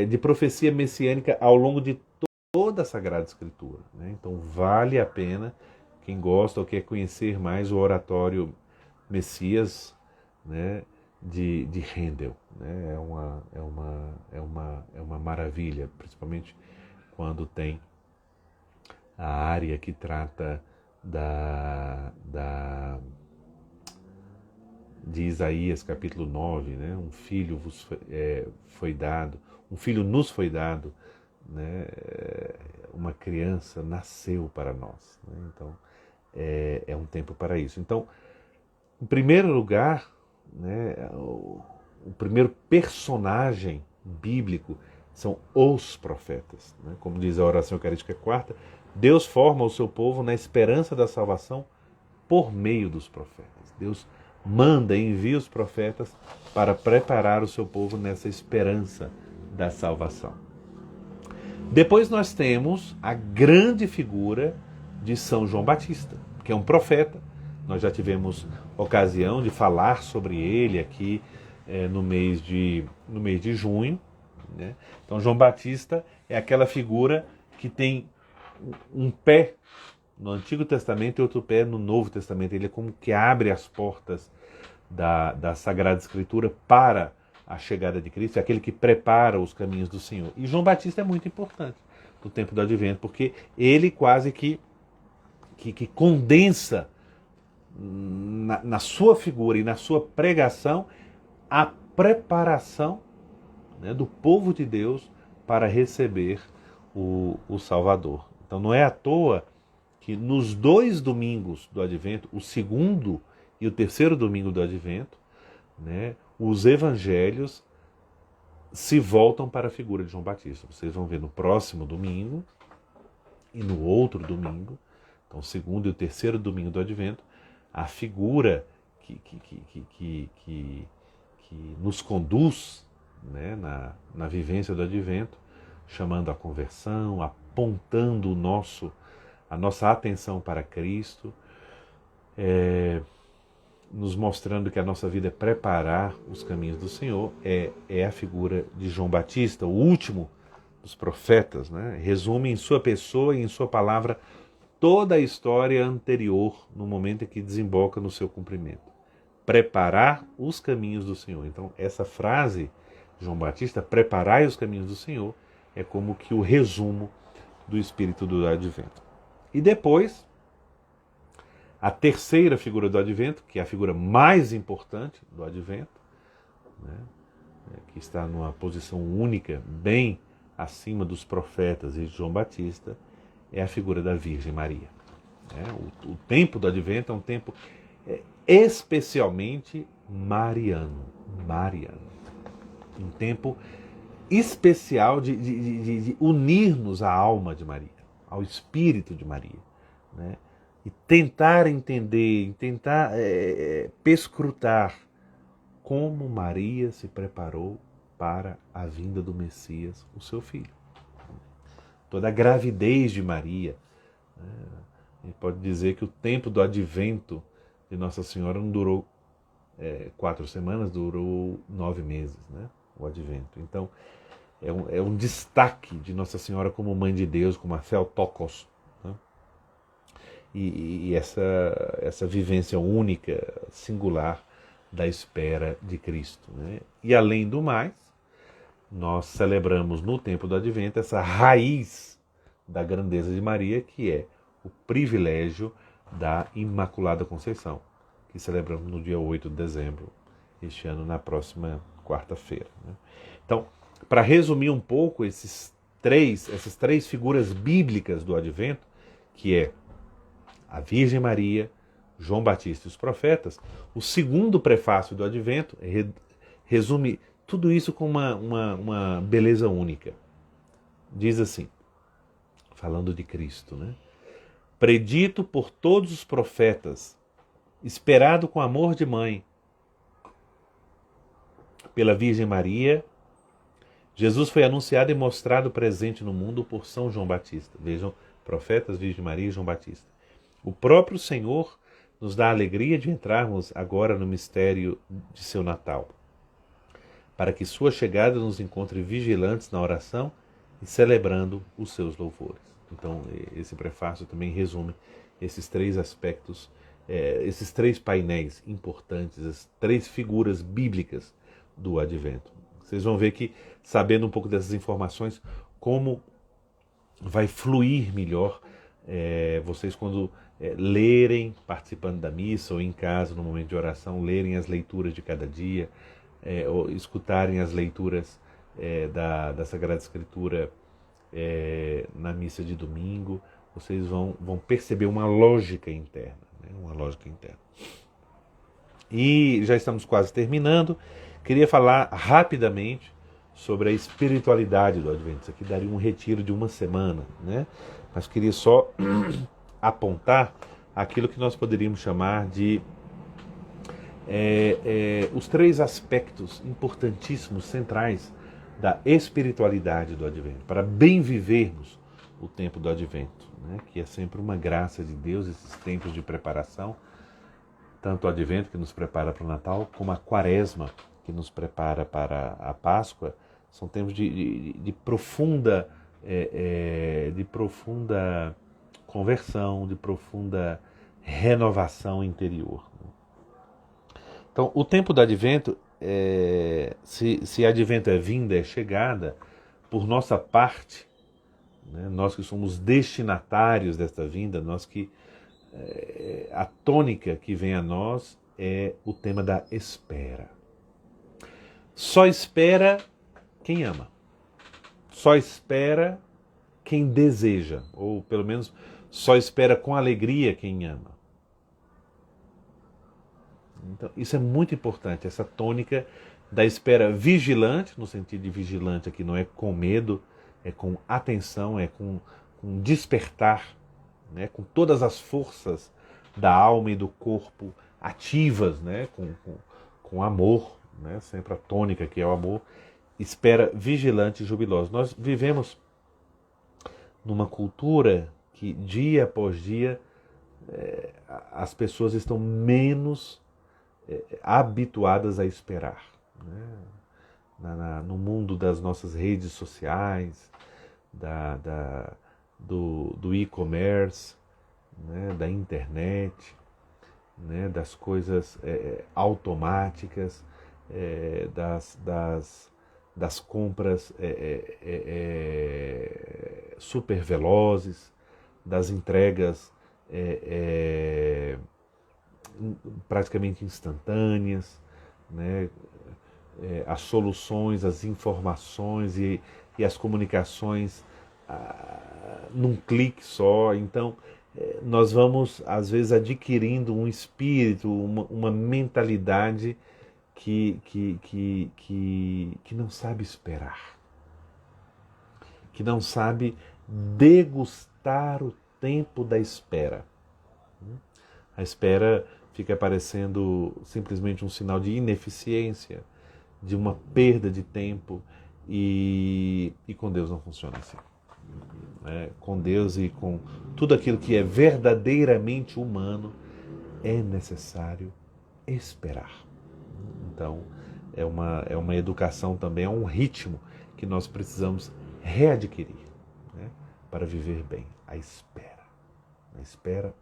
de profecia messiânica ao longo de toda a Sagrada Escritura. Né? Então vale a pena, quem gosta ou quer conhecer mais o oratório Messias, né, de Handel. Né? É uma maravilha, principalmente quando tem a área que trata de Isaías capítulo 9, né? Um filho foi dado, um filho nos foi dado, né? Uma criança nasceu para nós. Né? Então, é um tempo para isso. Então, em primeiro lugar, né, o primeiro personagem bíblico são os profetas. Né? Como diz a oração eucarística quarta, Deus forma o seu povo na esperança da salvação por meio dos profetas. Deus manda e envia os profetas para preparar o seu povo nessa esperança da salvação. Depois nós temos a grande figura de São João Batista, que é um profeta. Nós já tivemos ocasião de falar sobre ele aqui no mês de junho, né? Então João Batista é aquela figura que tem um pé no Antigo Testamento e outro pé no Novo Testamento. Ele é como que abre as portas da Sagrada Escritura para a chegada de Cristo, é aquele que prepara os caminhos do Senhor. E João Batista é muito importante no tempo do Advento, porque ele quase que condensa na sua figura e na sua pregação a preparação, né, do povo de Deus para receber o Salvador. Então não é à toa que nos 2 domingos do Advento, o segundo e o terceiro domingo do Advento, né, os evangelhos se voltam para a figura de João Batista. Vocês vão ver no próximo domingo e no outro domingo, então o segundo e o terceiro domingo do Advento, a figura que nos conduz, né, na vivência do Advento, chamando a conversão, apontando a nossa atenção para Cristo, nos mostrando que a nossa vida é preparar os caminhos do Senhor, é a figura de João Batista, o último dos profetas, né? Resume em sua pessoa e em sua palavra toda a história anterior, no momento em que desemboca no seu cumprimento. Preparar os caminhos do Senhor. Então, essa frase, João Batista, preparai os caminhos do Senhor, é como que o resumo do espírito do Advento. E depois, a terceira figura do Advento, que é a figura mais importante do Advento, né, que está numa posição única, bem acima dos profetas e de João Batista, é a figura da Virgem Maria. O tempo do Advento é um tempo especialmente mariano. Um tempo especial de unir-nos à alma de Maria, ao espírito de Maria, né? E tentar entender, tentar perscrutar como Maria se preparou para a vinda do Messias, o seu filho. Toda a gravidez de Maria. A gente pode dizer que o tempo do advento de Nossa Senhora não durou 4 semanas, durou 9 meses, né? O advento. Então, é um destaque de Nossa Senhora como Mãe de Deus, como a Theotokos, né? E essa vivência única, singular, da espera de Cristo, né? E além do mais, nós celebramos no tempo do Advento essa raiz da grandeza de Maria, que é o privilégio da Imaculada Conceição, que celebramos no dia 8 de dezembro, este ano, na próxima quarta-feira, né? Então, para resumir um pouco essas três figuras bíblicas do Advento, que é a Virgem Maria, João Batista e os profetas, o segundo prefácio do Advento resume tudo isso com uma beleza única. Diz assim, falando de Cristo, né? Predito por todos os profetas, esperado com amor de mãe, pela Virgem Maria, Jesus foi anunciado e mostrado presente no mundo por São João Batista. Vejam, profetas, Virgem Maria e João Batista. O próprio Senhor nos dá a alegria de entrarmos agora no mistério de seu Natal, para que sua chegada nos encontre vigilantes na oração e celebrando os seus louvores. Então, esse prefácio também resume esses 3 aspectos, esses 3 painéis importantes, as 3 figuras bíblicas do Advento. Vocês vão ver que, sabendo um pouco dessas informações, como vai fluir melhor vocês quando lerem, participando da missa ou em casa, no momento de oração, lerem as leituras de cada dia, ou escutarem as leituras da Sagrada Escritura na missa de domingo, vocês vão perceber uma lógica interna, né? Uma lógica interna. E já estamos quase terminando. Queria falar rapidamente sobre a espiritualidade do Advento. Isso aqui daria um retiro de uma semana, né? Mas queria só apontar aquilo que nós poderíamos chamar de os três aspectos importantíssimos, centrais da espiritualidade do Advento, para bem vivermos o tempo do Advento, né? Que é sempre uma graça de Deus, esses tempos de preparação, tanto o Advento, que nos prepara para o Natal, como a Quaresma, que nos prepara para a Páscoa. São tempos de profunda conversão, de profunda renovação interior. Então, o tempo do Advento, se Advento é vinda, é chegada, por nossa parte, né, nós que somos destinatários desta vinda, nós que a tônica que vem a nós é o tema da espera. Só espera quem ama. Só espera quem deseja, ou pelo menos só espera com alegria quem ama. Então, isso é muito importante, essa tônica da espera vigilante, no sentido de vigilante aqui não é com medo, é com atenção, é com despertar, né, com todas as forças da alma e do corpo ativas, né, com amor, né, sempre a tônica que é o amor, espera vigilante e jubilosa. Nós vivemos numa cultura que dia após dia as pessoas estão menos habituadas a esperar, né? No mundo das nossas redes sociais, do e-commerce, né? Da internet, né? Das coisas automáticas, das compras super velozes, das entregas praticamente instantâneas, né? As soluções, as informações e as comunicações num clique só. Então, nós vamos, às vezes, adquirindo um espírito, uma mentalidade que não sabe esperar, que não sabe degustar o tempo da espera. A espera fica parecendo simplesmente um sinal de ineficiência, de uma perda de tempo, e com Deus não funciona assim. Com Deus e com tudo aquilo que é verdadeiramente humano, é necessário esperar. Então, é uma educação também, é um ritmo que nós precisamos readquirir, né, para viver bem. A espera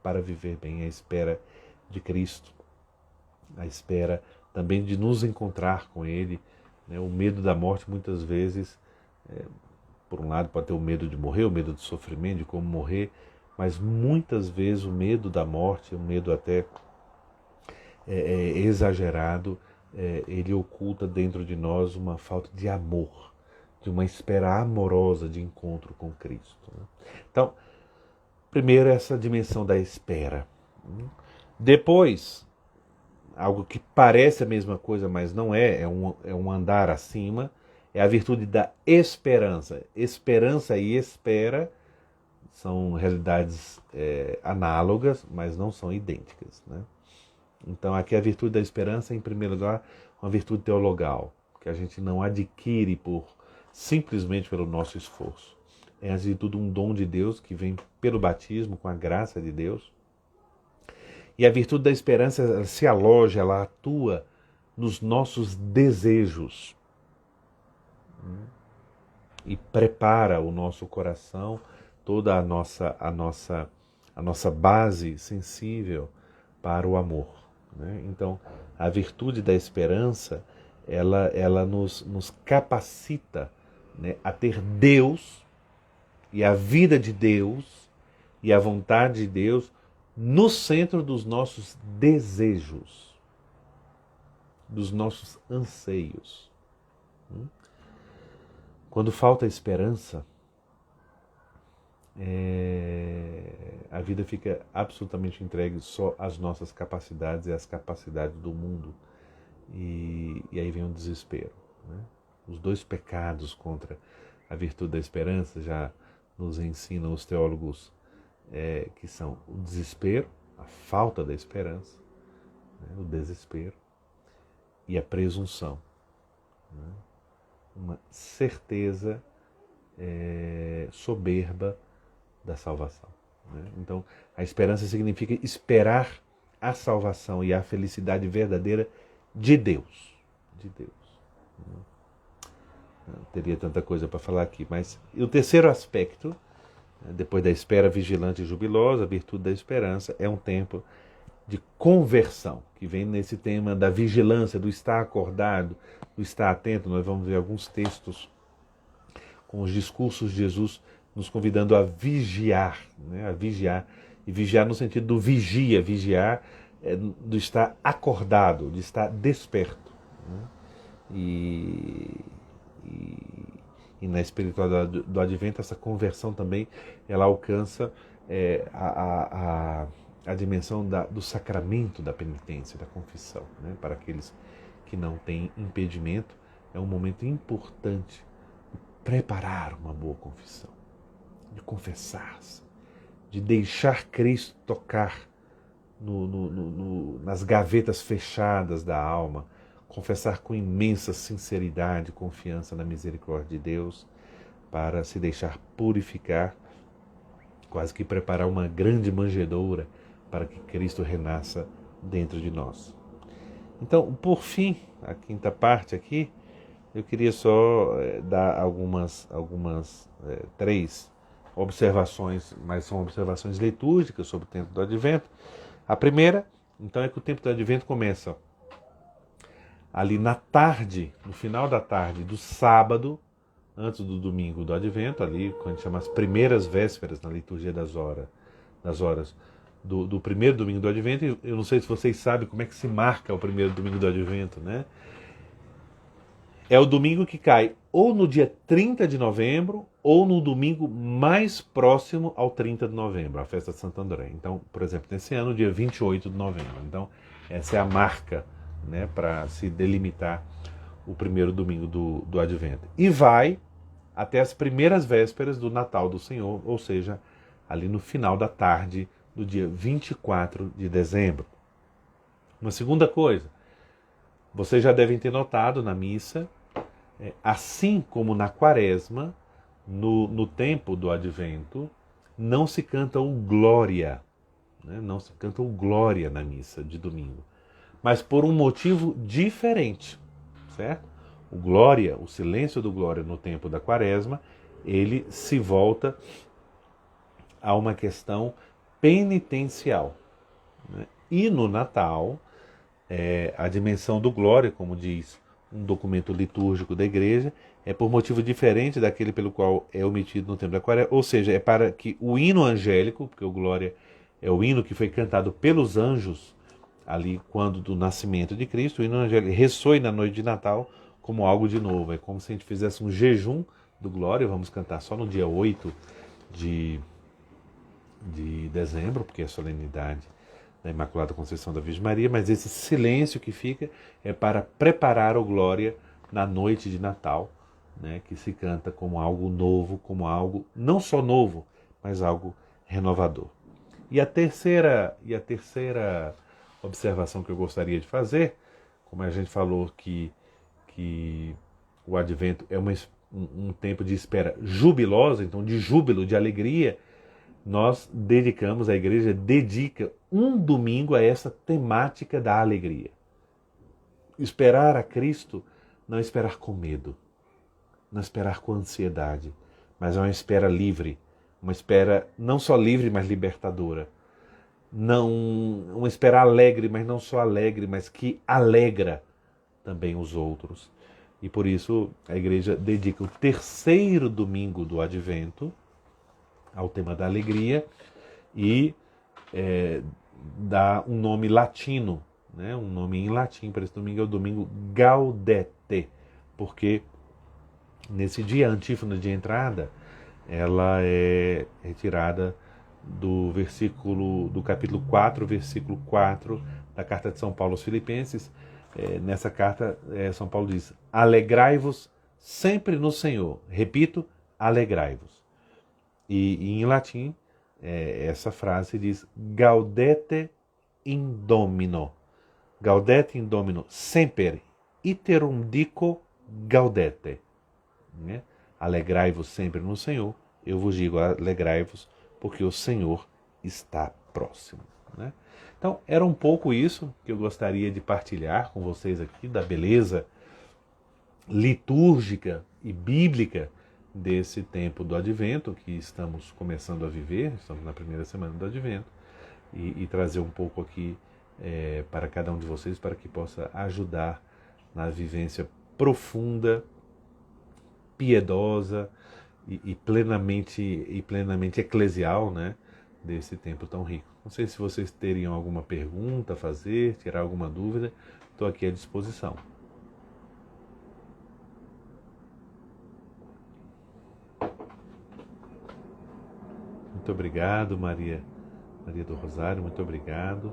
para viver bem, a espera de Cristo, a espera também de nos encontrar com Ele, né? O medo da morte muitas vezes, por um lado pode ter o medo de morrer, o medo do sofrimento, de como morrer, mas muitas vezes o medo da morte, o medo até exagerado, ele oculta dentro de nós uma falta de amor, de uma espera amorosa de encontro com Cristo, né? Então, primeiro essa dimensão da espera. Depois, algo que parece a mesma coisa, mas não é um andar acima, é a virtude da esperança. Esperança e espera são realidades análogas, mas não são idênticas, né? Então aqui a virtude da esperança, em primeiro lugar, uma virtude teologal, que a gente não adquire simplesmente pelo nosso esforço. É, antes de tudo, um dom de Deus que vem pelo batismo, com a graça de Deus. E a virtude da esperança, ela se aloja, ela atua nos nossos desejos e prepara o nosso coração, toda a nossa base sensível para o amor, né? Então, a virtude da esperança, ela nos capacita, né, a ter Deus e a vida de Deus e a vontade de Deus no centro dos nossos desejos, dos nossos anseios. Quando falta esperança, a vida fica absolutamente entregue só às nossas capacidades e às capacidades do mundo. E aí vem o desespero, né? os dois pecados contra a virtude da esperança, já nos ensinam os teólogos que são o desespero, a falta da esperança, né, o desespero, e a presunção, né, uma certeza soberba da salvação. Né? Então, a esperança significa esperar a salvação e a felicidade verdadeira de Deus. De Deus. Não teria tanta coisa para falar aqui, mas o terceiro aspecto, depois da espera vigilante e jubilosa, a virtude da esperança, é um tempo de conversão, que vem nesse tema da vigilância, do estar acordado, do estar atento. Nós vamos ver alguns textos com os discursos de Jesus nos convidando a vigiar, né? A vigiar, e vigiar no sentido do vigia, vigiar do estar acordado, de estar desperto. Né? E na espiritualidade do Advento, essa conversão também ela alcança a dimensão do sacramento da penitência, da confissão. Né? Para aqueles que não têm impedimento, é um momento importante de preparar uma boa confissão, de confessar-se, de deixar Cristo tocar nas gavetas fechadas da alma, confessar com imensa sinceridade e confiança na misericórdia de Deus, para se deixar purificar, quase que preparar uma grande manjedoura para que Cristo renasça dentro de nós. Então, por fim, a quinta parte aqui, eu queria só dar algumas três observações, mas são observações litúrgicas sobre o tempo do Advento. A primeira, então, é que o tempo do Advento começa ali na tarde, no final da tarde do sábado, antes do domingo do Advento, ali, quando a gente chama as primeiras vésperas na liturgia das horas do primeiro domingo do Advento. Eu não sei se vocês sabem como é que se marca o primeiro domingo do Advento, né? É o domingo que cai ou no dia 30 de novembro ou no domingo mais próximo ao 30 de novembro, a festa de Santo André. Então, por exemplo, nesse ano, dia 28 de novembro. Então, essa é a marca, né, para se delimitar o primeiro domingo do Advento. E vai até as primeiras vésperas do Natal do Senhor, ou seja, ali no final da tarde do dia 24 de dezembro. Uma segunda coisa, vocês já devem ter notado na missa, assim como na Quaresma, no tempo do Advento, não se canta o Glória, né? Não se canta o Glória na missa de domingo, mas por um motivo diferente, certo? O Glória, o silêncio do Glória no tempo da Quaresma, ele se volta a uma questão penitencial, né? E no Natal, a dimensão do Glória, como diz um documento litúrgico da Igreja, é por motivo diferente daquele pelo qual é omitido no tempo da Quaresma, ou seja, é para que o hino angélico, porque o Glória é o hino que foi cantado pelos anjos ali quando do nascimento de Cristo, o hino angélico ressoe na noite de Natal como algo de novo. É como se a gente fizesse um jejum do Glória. Vamos cantar só no dia 8 de dezembro, porque é a solenidade da Imaculada Conceição da Virgem Maria, mas esse silêncio que fica é para preparar o Glória na noite de Natal, né, que se canta como algo novo, como algo não só novo, mas algo renovador. E a terceira observação que eu gostaria de fazer, como a gente falou que o Advento é um tempo de espera jubilosa, então de júbilo, de alegria, a Igreja dedica um domingo a essa temática da alegria. Esperar a Cristo, não esperar com medo, não esperar com ansiedade, mas é uma espera livre, uma espera não só livre, mas libertadora. Não, uma espera alegre, mas não só alegre, mas que alegra também os outros. E por isso a Igreja dedica o terceiro domingo do Advento ao tema da alegria e dá um nome latino, né? Um nome em latim para esse domingo é o domingo Gaudete, porque nesse dia a antífona de entrada ela é retirada do capítulo 4, versículo 4 da carta de São Paulo aos Filipenses. Nessa carta, São Paulo diz: alegrai-vos sempre no Senhor. Repito, alegrai-vos. E em latim, essa frase diz gaudete in Domino. Gaudete in Domino semper iterum dico gaudete. Né? Alegrai-vos sempre no Senhor. Eu vos digo, alegrai-vos, porque o Senhor está próximo. Né? Então, era um pouco isso que eu gostaria de partilhar com vocês aqui, da beleza litúrgica e bíblica desse tempo do Advento, que estamos começando a viver, estamos na primeira semana do Advento, e trazer um pouco aqui para cada um de vocês, para que possa ajudar na vivência profunda, piedosa e plenamente eclesial, né, desse tempo tão rico. Não sei se vocês teriam alguma pergunta a fazer, tirar alguma dúvida, estou aqui à disposição. Muito obrigado, Maria do Rosário, muito obrigado.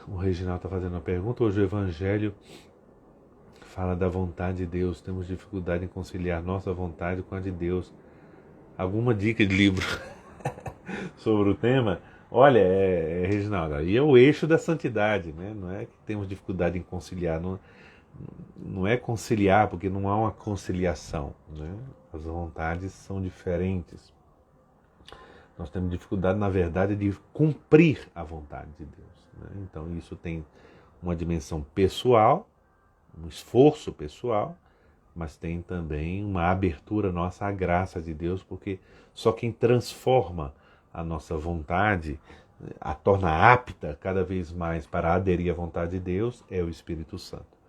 O Reginaldo está fazendo uma pergunta. Hoje o Evangelho fala da vontade de Deus. Temos dificuldade em conciliar nossa vontade com a de Deus. Alguma dica de livro sobre o tema? Olha, Reginaldo, aí é o eixo da santidade, né? Não é que temos dificuldade em conciliar, não é conciliar, porque não há uma conciliação, né? As vontades são diferentes. Nós temos dificuldade, na verdade, de cumprir a vontade de Deus, né? Então isso tem uma dimensão pessoal, um esforço pessoal, mas tem também uma abertura nossa à graça de Deus, porque só quem transforma a nossa vontade, a torna apta cada vez mais para aderir à vontade de Deus, é o Espírito Santo.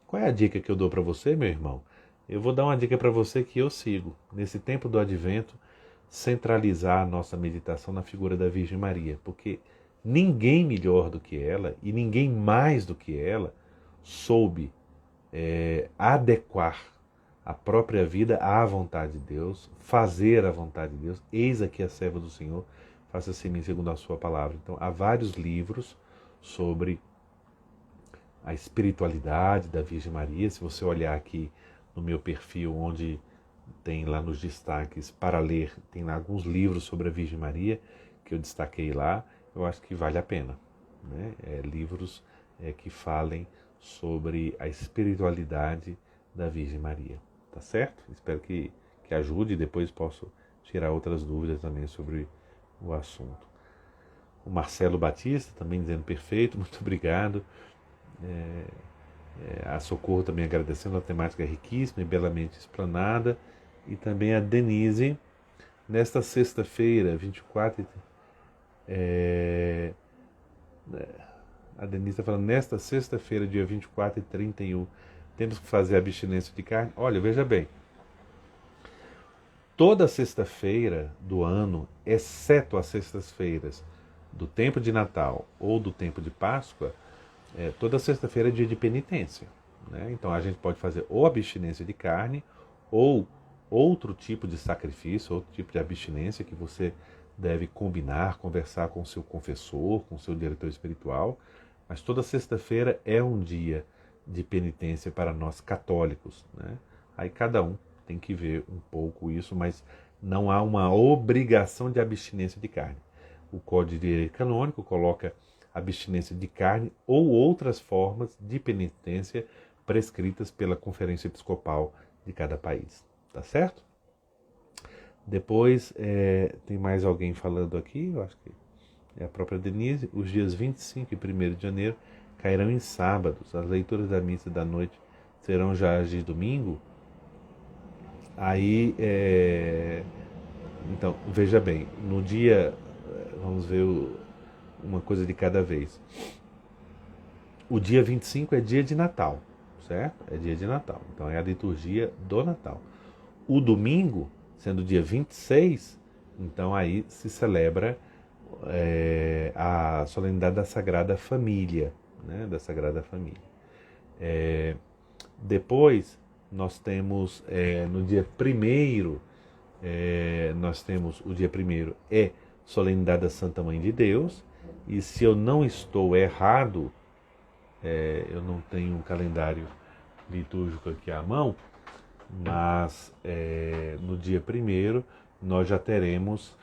Qual é a dica que eu dou para você, meu irmão? Eu vou dar uma dica para você que eu sigo. Nesse tempo do Advento, centralizar a nossa meditação na figura da Virgem Maria, porque ninguém melhor do que ela e ninguém mais do que ela soube adequar a própria vida à vontade de Deus, fazer a vontade de Deus. Eis aqui a serva do Senhor, faça-se em mim segundo a sua palavra. Então, há vários livros sobre a espiritualidade da Virgem Maria. Se você olhar aqui no meu perfil, onde tem lá nos destaques para ler, tem lá alguns livros sobre a Virgem Maria, que eu destaquei lá, eu acho que vale a pena, né? Livros que falem sobre a espiritualidade da Virgem Maria, tá certo? Espero que ajude, e depois posso tirar outras dúvidas também sobre o assunto. O Marcelo Batista também dizendo perfeito, muito obrigado. A Socorro também agradecendo, a temática riquíssima e belamente explanada. E também a Denise, nesta sexta-feira, 24... a Denise está falando, nesta sexta-feira, dia 24 e 31, temos que fazer abstinência de carne. Olha, veja bem, toda sexta-feira do ano, exceto as sextas-feiras do tempo de Natal ou do tempo de Páscoa, toda sexta-feira é dia de penitência, né? Então a gente pode fazer ou abstinência de carne ou outro tipo de sacrifício, outro tipo de abstinência que você deve combinar, conversar com o seu confessor, com o seu diretor espiritual. Mas toda sexta-feira é um dia de penitência para nós católicos, né? Aí cada um tem que ver um pouco isso, mas não há uma obrigação de abstinência de carne. O Código de Direito Canônico coloca abstinência de carne ou outras formas de penitência prescritas pela Conferência Episcopal de cada país. Tá certo? Depois tem mais alguém falando aqui, eu acho que é a própria Denise. Os dias 25 e 1º de janeiro cairão em sábados. As leituras da missa da noite serão já de domingo. Aí, então, veja bem, no dia, vamos ver uma coisa de cada vez. O dia 25 é dia de Natal, certo? É dia de Natal, então é a liturgia do Natal. O domingo, sendo dia 26, então aí se celebra a solenidade da Sagrada Família, né? Da Sagrada Família. Depois, nós temos no dia 1º, nós temos o dia 1º solenidade da Santa Mãe de Deus, e se eu não estou errado, Eu não tenho um calendário litúrgico aqui à mão, mas no dia 1º nós já teremos,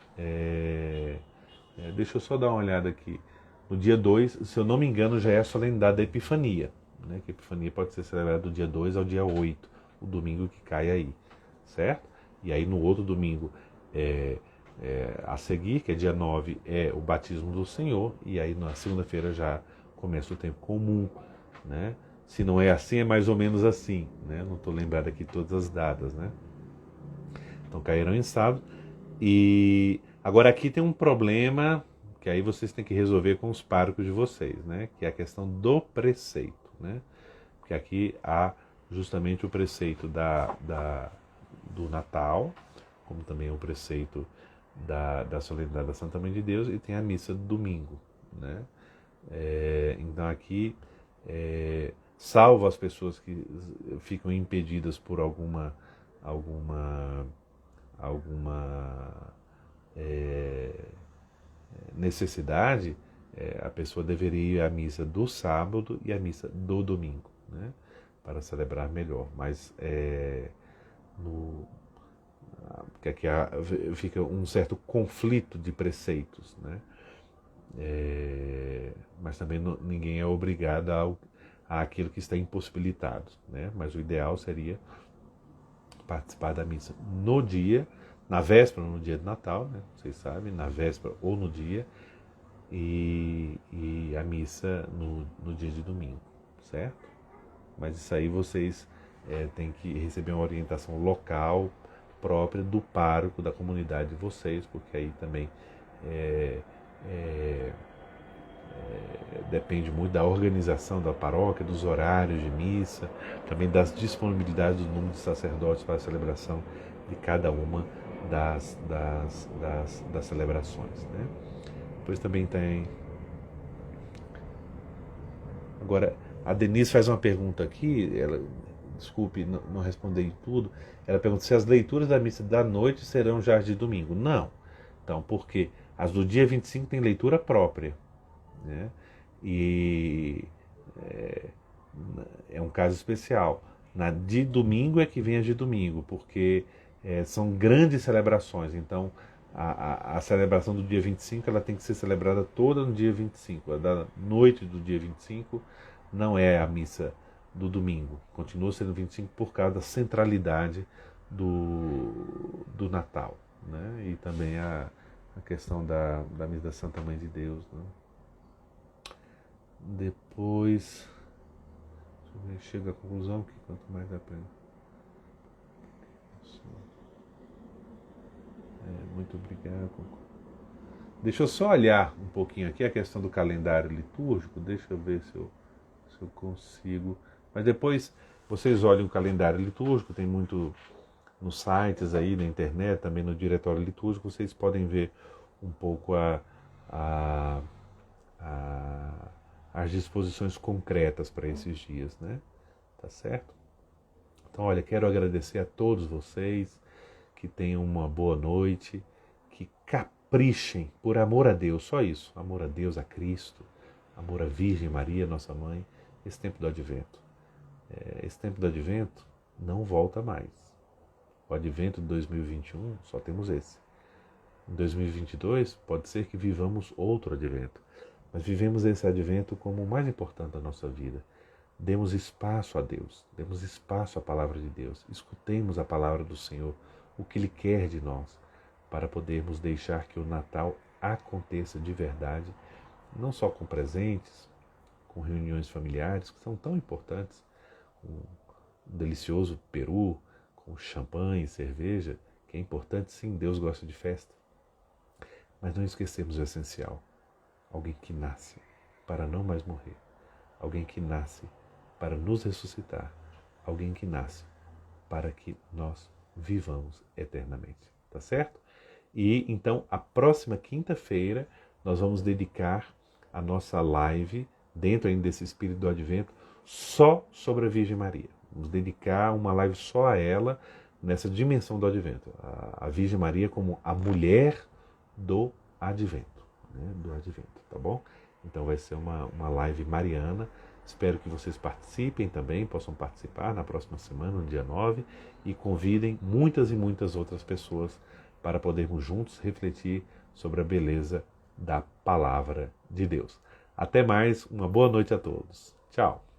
deixa eu só dar uma olhada aqui, no dia 2, se eu não me engano, já é a solenidade da Epifania, né? Que a Epifania pode ser celebrada do dia 2 ao dia 8, o domingo que cai aí, certo? E aí no outro domingo a seguir, que é dia 9, é o batismo do Senhor, e aí na segunda-feira já começa o tempo comum, né? Se não é assim, é mais ou menos assim, né? Não estou lembrado aqui todas as datas, né? Então cairão em sábado. E agora aqui tem um problema que aí vocês têm que resolver com os párocos de vocês, né? Que é a questão do preceito, né? Porque aqui há justamente o preceito do Natal, como também o preceito da solenidade da Santa Mãe de Deus, e tem a missa do domingo, né? Então aqui, salvo as pessoas que ficam impedidas por alguma necessidade, a pessoa deveria ir à missa do sábado e à missa do domingo, né? Para celebrar melhor. Mas porque aqui fica um certo conflito de preceitos, né? Mas também ninguém é obrigado àquilo que está impossibilitado, né? Mas o ideal seria participar da missa no dia, na véspera ou no dia de Natal, né? Vocês sabem, na véspera ou no dia, e a missa no dia de domingo, certo? Mas isso aí vocês têm que receber uma orientação local própria do pároco da comunidade de vocês, porque aí também depende muito da organização da paróquia, dos horários de missa, também das disponibilidades do número de sacerdotes para a celebração de cada uma das celebrações, né? Depois também tem... Agora, a Denise faz uma pergunta aqui, desculpe não responder tudo, ela pergunta se as leituras da missa da noite serão já de domingo. Não. Então, porque as do dia 25 tem leitura própria, né? E é um caso especial. Na de domingo é que vem as de domingo, porque são grandes celebrações. Então, a celebração do dia 25 ela tem que ser celebrada toda no dia 25. A da noite do dia 25 não é a missa do domingo. Continua sendo 25 por causa da centralidade do Natal, né? E também a questão da missa da Santa Mãe de Deus, né? Depois, chega à conclusão que quanto mais aprende. Muito obrigado. Deixa eu só olhar um pouquinho aqui a questão do calendário litúrgico. Deixa eu ver se eu consigo. Mas depois vocês olhem o calendário litúrgico, tem muito nos sites aí, na internet, também no diretório litúrgico, vocês podem ver um pouco as disposições concretas para esses dias, né? Tá certo? Então, olha, quero agradecer a todos vocês, que tenham uma boa noite, que caprichem, por amor a Deus, só isso, amor a Deus, a Cristo, amor à Virgem Maria, nossa mãe, esse tempo do Advento. Esse tempo do Advento não volta mais. O Advento de 2021, só temos esse. Em 2022, pode ser que vivamos outro Advento, mas vivemos esse Advento como o mais importante da nossa vida. Demos espaço a Deus, demos espaço à palavra de Deus, escutemos a palavra do Senhor, o que Ele quer de nós, para podermos deixar que o Natal aconteça de verdade, não só com presentes, com reuniões familiares, que são tão importantes, com um delicioso peru, com champanhe, cerveja, que é importante sim, Deus gosta de festa. Mas não esquecemos o essencial, alguém que nasce para não mais morrer, alguém que nasce para nos ressuscitar, alguém que nasce para que nós vivamos eternamente, tá certo? E então, a próxima quinta-feira, nós vamos dedicar a nossa live, dentro ainda desse espírito do Advento, só sobre a Virgem Maria. Vamos dedicar uma live só a ela, nessa dimensão do Advento. A Virgem Maria como a mulher do Advento, né? Do Advento, tá bom? Então vai ser uma live mariana. Espero que vocês participem também, possam participar na próxima semana, no dia 9, e convidem muitas e muitas outras pessoas para podermos juntos refletir sobre a beleza da palavra de Deus. Até mais, uma boa noite a todos. Tchau.